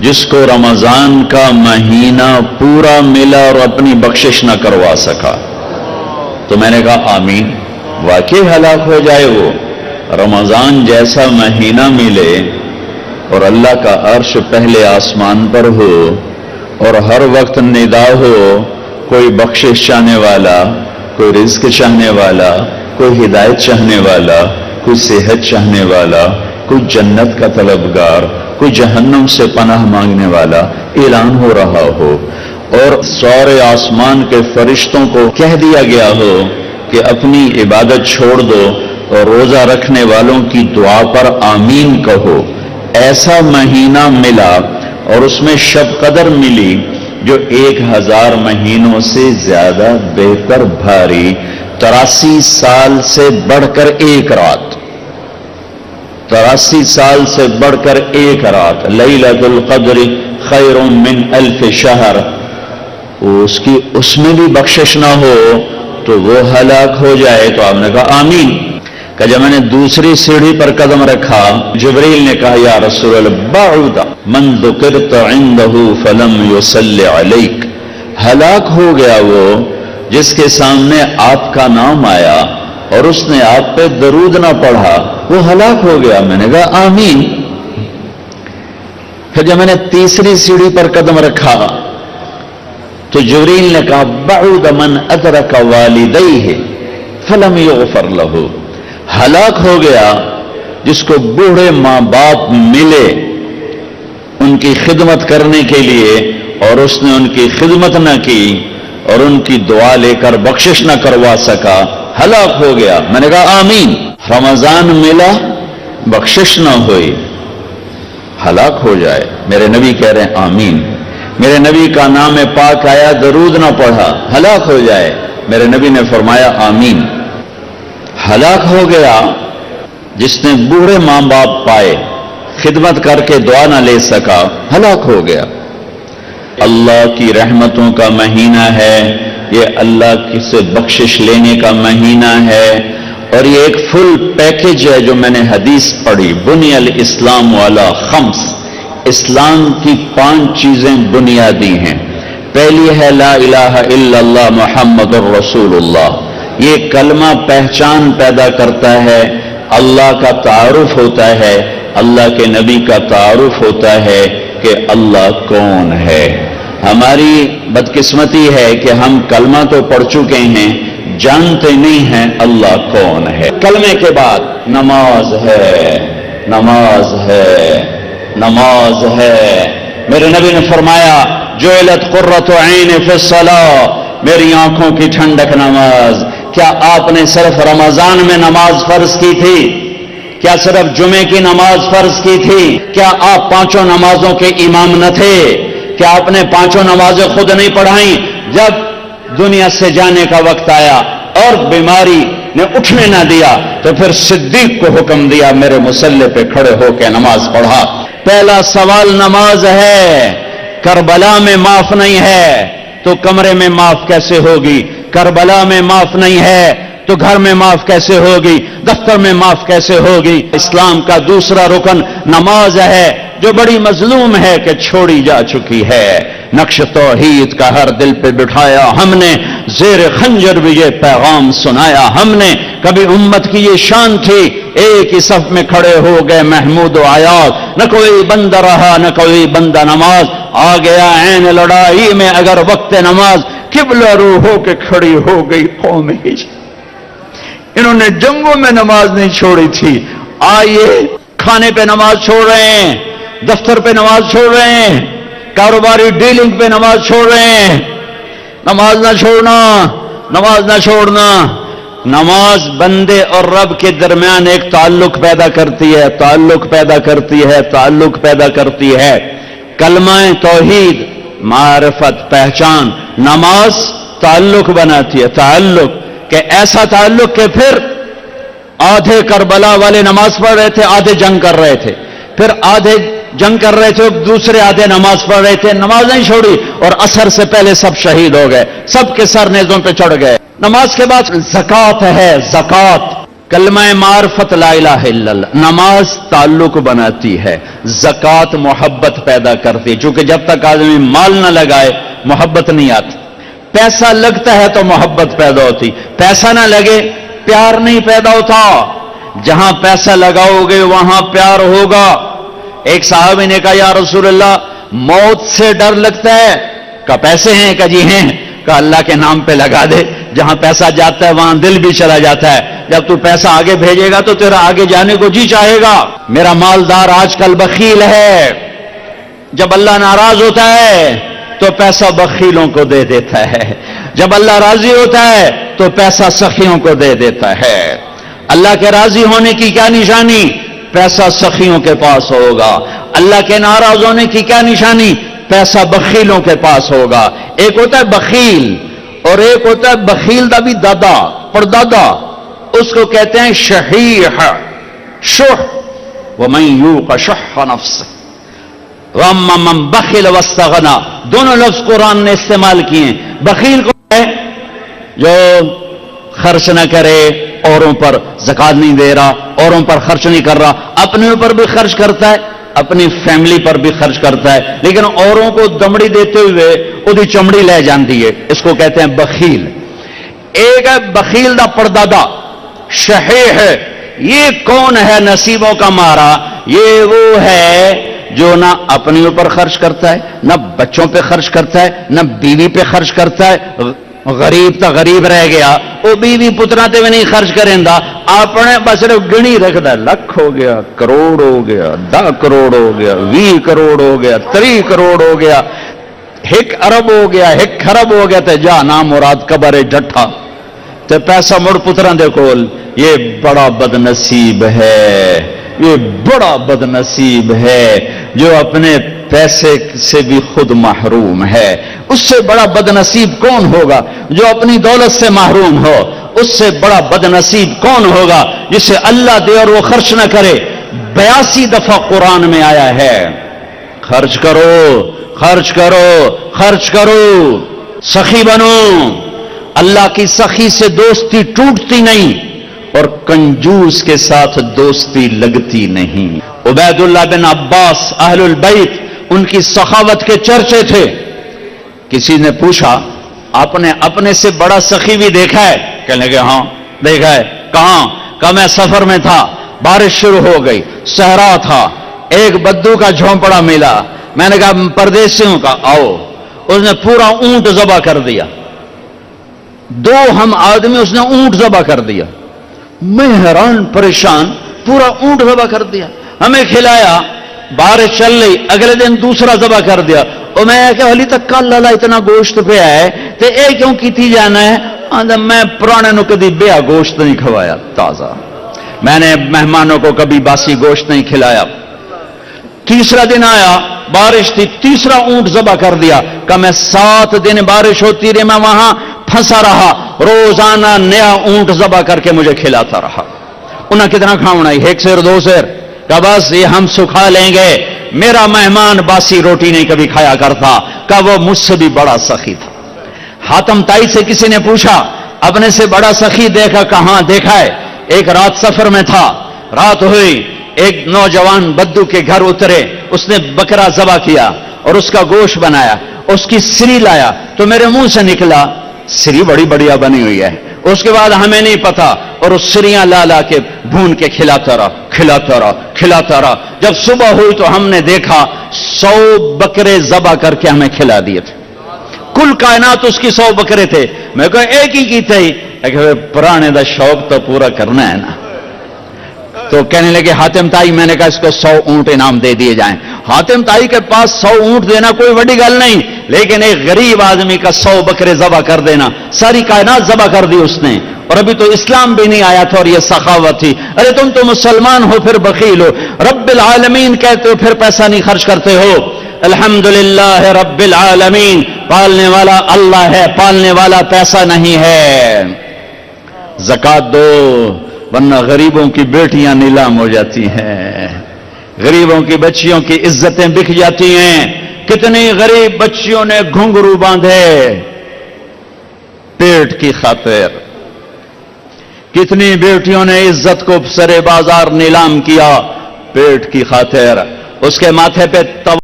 جس کو رمضان کا مہینہ پورا ملا اور اپنی بخشش نہ کروا سکا، تو میں نے کہا آمین. واقعی ہلاک ہو جائے وہ. رمضان جیسا مہینہ ملے اور اللہ کا عرش پہلے آسمان پر ہو اور ہر وقت ندا ہو، کوئی بخشش چاہنے والا، کوئی رزق چاہنے والا، کوئی ہدایت چاہنے والا، کوئی صحت چاہنے والا، کوئی جنت کا طلبگار، کوئی جہنم سے پناہ مانگنے والا اعلان ہو رہا ہو، اور سارے آسمان کے فرشتوں کو کہہ دیا گیا ہو کہ اپنی عبادت چھوڑ دو اور روزہ رکھنے والوں کی دعا پر آمین کہو. ایسا مہینہ ملا اور اس میں شب قدر ملی جو 1000 مہینوں سے زیادہ بہتر بھاری، 83 سال سے بڑھ کر ایک رات، 83 سال سے بڑھ کر ایک رات. لیلۃ القدر خیر من 1000 شہر. اس میں بھی بخشش نہ ہو تو وہ ہلاک ہو جائے. تو آپ نے کہا آمین. کہ جب میں نے دوسری سیڑھی پر قدم رکھا، جبریل نے کہا یا رسول اللہ بعد من ذکرت عنده فلم يصل علیک. ہلاک ہو گیا وہ جس کے سامنے آپ کا نام آیا اور اس نے آپ پہ درود نہ پڑھا، وہ ہلاک ہو گیا. میں نے کہا آمین. پھر جب میں نے تیسری سیڑھی پر قدم رکھا تو جبریل نے کہا بعد من ادرک والدیہ فلم یغفر لہ. ہلاک ہو گیا جس کو بوڑھے ماں باپ ملے ان کی خدمت کرنے کے لیے اور اس نے ان کی خدمت نہ کی اور ان کی دعا لے کر بخشش نہ کروا سکا، ہلاک ہو گیا. میں نے کہا آمین. رمضان ملا، بخشش نہ ہوئی، ہلاک ہو جائے. میرے نبی کہہ رہے ہیں آمین. میرے نبی کا نام پاک آیا، درود نہ پڑھا، ہلاک ہو جائے. میرے نبی نے فرمایا آمین. ہلاک ہو گیا جس نے بوڑھے ماں باپ پائے، خدمت کر کے دعا نہ لے سکا، ہلاک ہو گیا. اللہ کی رحمتوں کا مہینہ ہے یہ، اللہ کی سے بخشش لینے کا مہینہ ہے، اور یہ ایک فل پیکج ہے. جو میں نے حدیث پڑھی، بنی الاسلام والا خمس، اسلام کی 5 چیزیں بنیادی ہیں. پہلی ہے لا الہ الا اللہ محمد الرسول اللہ. یہ کلمہ پہچان پیدا کرتا ہے، اللہ کا تعارف ہوتا ہے، اللہ کے نبی کا تعارف ہوتا ہے کہ اللہ کون ہے. ہماری بدقسمتی ہے کہ ہم کلمہ تو پڑھ چکے ہیں، جانتے نہیں ہیں اللہ کون ہے. کلمے کے بعد نماز ہے، نماز ہے، نماز ہے. میرے نبی نے فرمایا جعلت قرۃ عین فی الصلاۃ، میری آنکھوں کی ٹھنڈک نماز. کیا آپ نے صرف رمضان میں نماز فرض کی تھی؟ کیا صرف جمعے کی نماز فرض کی تھی؟ کیا آپ 5 نمازوں کے امام نہ تھے؟ کیا آپ نے 5 نمازیں خود نہیں پڑھائیں؟ جب دنیا سے جانے کا وقت آیا اور بیماری نے اٹھنے نہ دیا تو پھر صدیق کو حکم دیا میرے مصلی پہ کھڑے ہو کے نماز پڑھا. پہلا سوال نماز ہے. کربلا میں معاف نہیں ہے تو کمرے میں معاف کیسے ہوگی؟ کربلا میں معاف نہیں ہے تو گھر میں معاف کیسے ہوگی؟ دفتر میں معاف کیسے ہوگی؟ اسلام کا دوسرا رکن نماز ہے، جو بڑی مظلوم ہے کہ چھوڑی جا چکی ہے. نقش توحید کا ہر دل پہ بٹھایا ہم نے، زیر خنجر بھی یہ پیغام سنایا ہم نے. کبھی امت کی یہ شان تھی، ایک ہی صف میں کھڑے ہو گئے محمود و آیات، نہ کوئی بندہ رہا نہ کوئی بندہ نماز. آ گیا عین لڑائی میں اگر وقت نماز، قبلہ رو ہو کے کھڑی ہو گئی قوم ہجر. انہوں نے جنگوں میں نماز نہیں چھوڑی تھی، آئیے کھانے پہ نماز چھوڑ رہے ہیں، دفتر پہ نماز چھوڑ رہے ہیں، کاروباری ڈیلنگ پہ نماز چھوڑ رہے ہیں. نماز نہ چھوڑنا، نماز نہ چھوڑنا. نماز بندے اور رب کے درمیان ایک تعلق پیدا کرتی ہے، تعلق پیدا کرتی ہے، تعلق پیدا کرتی ہے. کلمہ توحید، معرفت، پہچان. نماز تعلق بناتی ہے، تعلق، کہ ایسا تعلق کہ پھر آدھے کربلا والے نماز پڑھ رہے تھے، آدھے جنگ کر رہے تھے، پھر آدھے جنگ کر رہے تھے، دوسرے آدھے نماز پڑھ رہے تھے، نماز نہیں چھوڑی، اور عصر سے پہلے سب شہید ہو گئے، سب کے سر نیزوں پہ چڑھ گئے. نماز کے بعد زکوٰۃ ہے، زکوٰۃ. کلمہ معرفت لا الہ الا اللہ، نماز تعلق بناتی ہے، زکوٰۃ محبت پیدا کرتی ہے، چونکہ جب تک آدمی مال نہ لگائے محبت نہیں آتی، پیسہ لگتا ہے تو محبت پیدا ہوتی، پیسہ نہ لگے پیار نہیں پیدا ہوتا، جہاں پیسہ لگاؤ گے وہاں پیار ہوگا۔ ایک صحابی نے کہا یا رسول اللہ موت سے ڈر لگتا ہے، کہا پیسے ہیں؟ کہا جی ہیں۔ کہا اللہ کے نام پہ لگا دے، جہاں پیسہ جاتا ہے وہاں دل بھی چلا جاتا ہے، جب تو پیسہ آگے بھیجے گا تو تیرا آگے جانے کو جی چاہے گا۔ میرا مالدار آج کل بخیل ہے، جب اللہ ناراض ہوتا ہے تو پیسہ بخیلوں کو دے دیتا ہے، جب اللہ راضی ہوتا ہے تو پیسہ سخیوں کو دے دیتا ہے۔ اللہ کے راضی ہونے کی کیا نشانی؟ پیسہ سخیوں کے پاس ہوگا۔ اللہ کے ناراض ہونے کی کیا نشانی؟ پیسہ بخیلوں کے پاس ہوگا۔ ایک ہوتا ہے بخیل اور ایک ہوتا ہے بخیل دا بھی دادا پردادا، اس کو کہتے ہیں شحیح، شح، ومن یوق شح نفسہ واما من بخل واستغنی، دونوں لفظ قرآن نے استعمال کیے ہیں۔ بخیل کو ہے جو خرچ نہ کرے، اوروں پر زکات نہیں دے رہا، اوروں پر خرچ نہیں کر رہا، اپنے اوپر بھی خرچ کرتا ہے، اپنی فیملی پر بھی خرچ کرتا ہے، لیکن اوروں کو دمڑی دیتے ہوئے وہ چمڑی لے جاندی ہے، اس کو کہتے ہیں بخیل۔ ایک ہے بخیل دا پردادا، شحیح ہے۔ یہ کون ہے نصیبوں کا مارا؟ یہ وہ ہے جو نہ اپنے اوپر خرچ کرتا ہے، نہ بچوں پہ خرچ کرتا ہے، نہ بیوی پہ خرچ کرتا ہے۔ غریب تا غریب رہ گیا، وہ بیوی پترا تے بھی نہیں خرچ کریں دا، اپنے بس گنی رکھدا، لاکھ ہو گیا، کروڑ ہو گیا، 10 کروڑ ہو گیا، 20 کروڑ ہو گیا، 30 کروڑ ہو گیا، 1 ارب ہو گیا، 1 خرب ہو گیا، تے جا نام مراد قبر جٹھا تے پیسہ مڑ پترا دے کول۔ یہ بڑا بد نصیب ہے، یہ بڑا بد نصیب ہے جو اپنے پیسے سے بھی خود محروم ہے۔ اس سے بڑا بد نصیب کون ہوگا جو اپنی دولت سے محروم ہو؟ اس سے بڑا بد نصیب کون ہوگا جسے اللہ دے اور وہ خرچ نہ کرے؟ 82 دفعہ قرآن میں آیا ہے خرچ کرو، خرچ کرو، خرچ کرو، سخی بنو۔ اللہ کی سخی سے دوستی ٹوٹتی نہیں اور کنجوس کے ساتھ دوستی لگتی نہیں۔ عبید اللہ بن عباس اہل البیت، ان کی سخاوت کے چرچے تھے۔ کسی نے پوچھا آپ نے اپنے سے بڑا سخی بھی دیکھا ہے؟ کہنے لگے ہاں دیکھا ہے۔ کہاں؟ کہا میں سفر میں تھا، بارش شروع ہو گئی، صحرا تھا، ایک بدو کا جھونپڑا ملا، میں نے کہا پردیسیوں کا آؤ، اس نے پورا اونٹ ذبح کر دیا، 2 ہم آدمی اس نے اونٹ ذبح کر دیا۔ میں حیران پریشان، پورا اونٹ ذبح کر دیا، ہمیں کھلایا، بارش چل رہی، اگلے دن دوسرا ذبح کر دیا۔ اور میں کہ علی تک کل لالا اتنا گوشت پہ ہے تے اے کیوں کیتی جانا ہے؟ میں پرانے نو کبھی بیا گوشت نہیں کھوایا تازہ، میں نے مہمانوں کو کبھی باسی گوشت نہیں کھلایا۔ تیسرا دن آیا، بارش تھی، تیسرا اونٹ ذبح کر دیا۔ کہ میں 7 دن بارش ہوتی رہی، میں وہاں پھنسا رہا، روزانہ نیا اونٹ ذبح کر کے مجھے کھلاتا رہا۔ انہیں کتنا کھاؤنا ہے؟ 1 سیر 2 سیر؟ کہ بس یہ ہم سکھا لیں گے، میرا مہمان باسی روٹی نہیں کبھی کھایا کرتا۔ کہ وہ مجھ سے بھی بڑا سخی تھا۔ حاتم تائی سے کسی نے پوچھا اپنے سے بڑا سخی دیکھا؟ کہاں دیکھا ہے؟ ایک رات سفر میں تھا، رات ہوئی، ایک نوجوان بدو کے گھر اترے، اس نے بکرا ذبح کیا اور اس کا گوشت بنایا، اس کی سری لایا تو میرے منہ سے نکلا سری بڑی بڑھیا بنی ہوئی ہے۔ اس کے بعد ہمیں نہیں پتا، اور اس سریاں لا لا کے بھون کے کھلاتا رہا، کھلاتا رہا، کھلاتا رہا۔ جب صبح ہوئی تو ہم نے دیکھا 100 بکرے ذبح کر کے ہمیں کھلا دیے تھے، کل کائنات اس کی 100 بکرے تھے۔ میں کہا ایک ہی کی تھی، پرانے دا شوق تو پورا کرنا ہے نا۔ تو کہنے لگے حاتم تائی، میں نے کہا اس کو 100 اونٹ انعام دے دیے جائیں۔ حاتم تائی کے پاس 100 اونٹ دینا کوئی بڑی گل نہیں، لیکن ایک غریب آدمی کا 100 بکرے ذبح کر دینا، ساری کائنات ذبح کر دی اس نے، اور ابھی تو اسلام بھی نہیں آیا تھا اور یہ سخاوت تھی۔ ارے تم تو مسلمان ہو پھر بخیل ہو، رب العالمین کہتے ہو پھر پیسہ نہیں خرچ کرتے ہو۔ الحمدللہ رب العالمین، پالنے والا اللہ ہے، پالنے والا پیسہ نہیں ہے۔ زکات دو ورنہ غریبوں کی بیٹیاں نیلام ہو جاتی ہیں، غریبوں کی بچیوں کی عزتیں بک جاتی ہیں۔ کتنی غریب بچیوں نے گھنگرو باندھے پیٹ کی خاطر، کتنی بیٹیوں نے عزت کو سرے بازار نیلام کیا پیٹ کی خاطر، اس کے ماتھے پہ